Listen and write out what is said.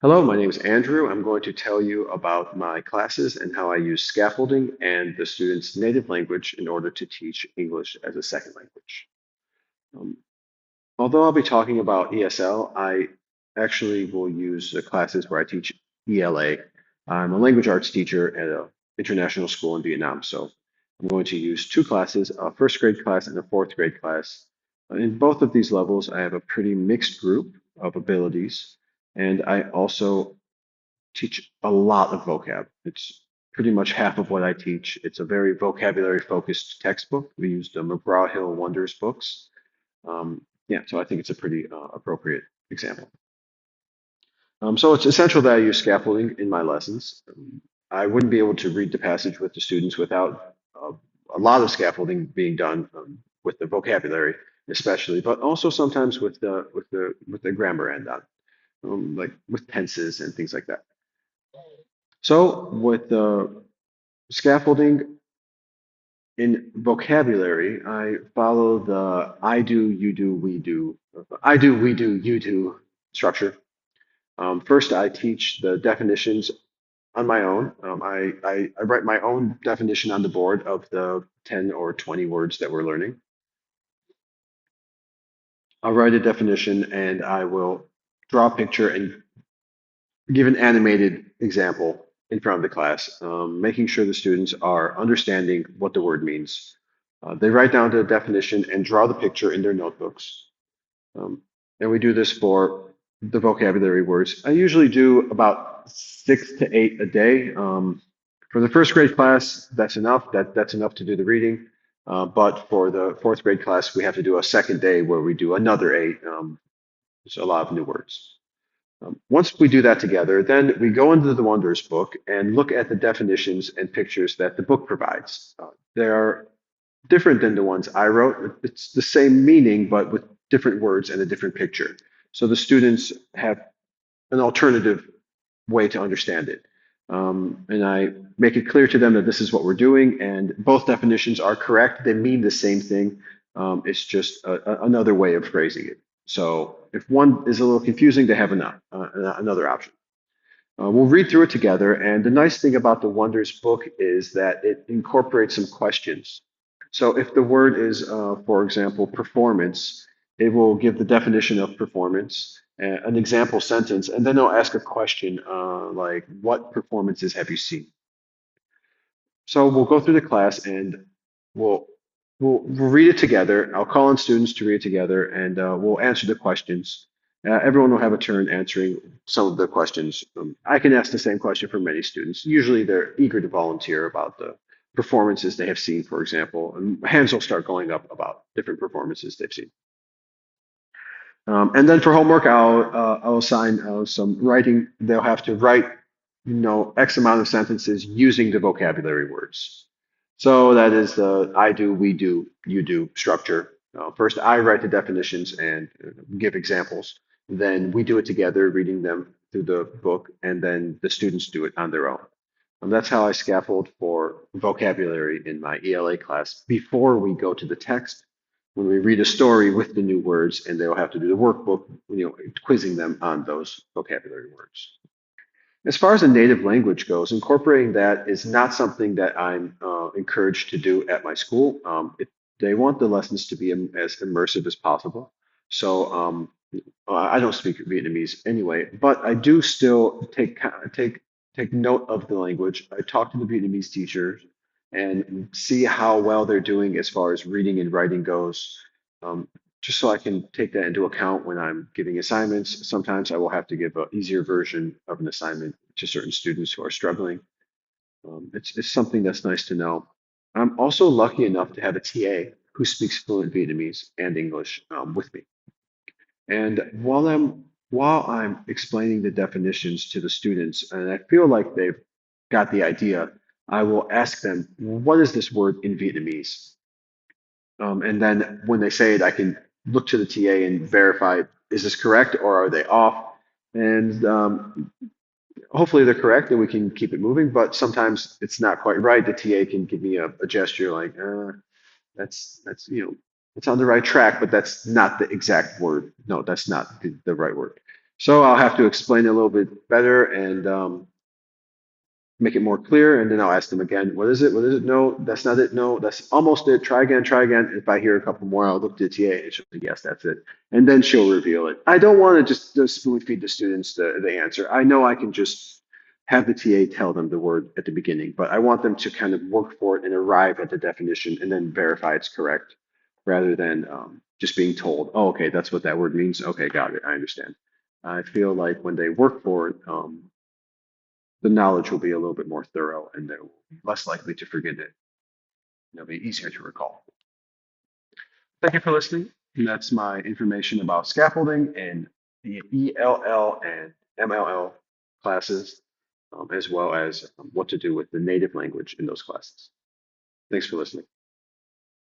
Hello, my name is Andrew. I'm going to tell you about my classes and how I use scaffolding and the students' native language in order to teach English as a second language. Um, Although I'll be talking about ESL, I actually will use the classes where I teach ELA. I'm a language arts teacher at an international school in Vietnam, so I'm going to use two classes, a first grade class and a fourth grade class. In both of these levels, I have a pretty mixed group of abilities, and I also teach a lot of vocab. It's pretty much half of what I teach. It's a very vocabulary focused textbook. We use the McGraw-Hill Wonders books. Yeah, so I think it's a pretty appropriate example. So it's essential that I use scaffolding in my lessons. I wouldn't be able to read the passage with the students without a lot of scaffolding being done with the vocabulary, especially, but also sometimes with the grammar end on, like with tenses and things like that. So with scaffolding in vocabulary, I follow the I do, you do, we do, I do, we do, you do structure. First, I teach the definitions on my own. I write my own definition on the board of the 10 or 20 words that we're learning. I'll write a definition and I will draw a picture and give an animated example in front of the class, making sure the students are understanding what the word means. They write down the definition and draw the picture in their notebooks. Um, and we do this for the vocabulary words. I usually do about 6 to 8 a day. For the first grade class, that's enough. That's enough to do the reading. But for the fourth grade class, we have to do a second day where we do another 8. There's a lot of new words. Once we do that together, then we go into the Wonders book and look at the definitions and pictures that the book provides. They are different than the ones I wrote. It's the same meaning, but with different words and a different picture. So the students have an alternative way to understand it. And I make it clear to them that this is what we're doing, and both definitions are correct. They mean the same thing. It's just another way of phrasing it. So if one is a little confusing, they have another option. We'll read through it together, and the nice thing about the Wonders book is that it incorporates some questions. So if the word is, for example, performance, it will give the definition of performance, an example sentence, and then it'll ask a question like, what performances have you seen? So we'll go through the class and we'll we'll read it together. I'll call on students to read it together, and we'll answer the questions. Everyone will have a turn answering some of the questions. I can ask the same question for many students. Usually, they're eager to volunteer about the performances they have seen, for example, and hands will start going up about different performances they've seen. And then for homework, I'll assign some writing. They'll have to write, X amount of sentences using the vocabulary words. So that is the I do, we do, you do structure. First, I write the definitions and give examples. Then we do it together, reading them through the book, and then the students do it on their own. And that's how I scaffold for vocabulary in my ELA class before we go to the text when we read a story with the new words, and they'll have to do the workbook, quizzing them on those vocabulary words. As far as a native language goes, incorporating that is not something that I'm encouraged to do at my school. They want the lessons to be as immersive as possible. So I don't speak Vietnamese anyway, but I do still take note of the language. I talk to the Vietnamese teachers and see how well they're doing as far as reading and writing goes. Um, just so I can take that into account when I'm giving assignments. Sometimes I will have to give an easier version of an assignment to certain students who are struggling. It's something that's nice to know. I'm also lucky enough to have a TA who speaks fluent Vietnamese and English with me. And while I'm explaining the definitions to the students, and I feel like they've got the idea, I will ask them, what is this word in Vietnamese? And then when they say it, I can look to the TA and verify, is this correct or are they off? And hopefully they're correct and we can keep it moving. But sometimes it's not quite right. The TA can give me a gesture like, that's it's on the right track, but that's not the exact word. No, that's not the right word. So I'll have to explain it a little bit better and make it more clear. And then I'll ask them again, what is it? What is it? No, that's not it. No, that's almost it. Try again, try again. If I hear a couple more, I'll look at the TA and she'll say, yes, that's it. And then she'll reveal it. I don't want to just spoon feed the students the answer. I know I can just have the TA tell them the word at the beginning, but I want them to kind of work for it and arrive at the definition and then verify it's correct rather than just being told, oh, okay, that's what that word means. Okay, got it. I understand. I feel like when they work for it, the knowledge will be a little bit more thorough and they're less likely to forget it. It'll be easier to recall. Thank you for listening. And that's my information about scaffolding and the ELL and MLL classes, as well as what to do with the native language in those classes. Thanks for listening.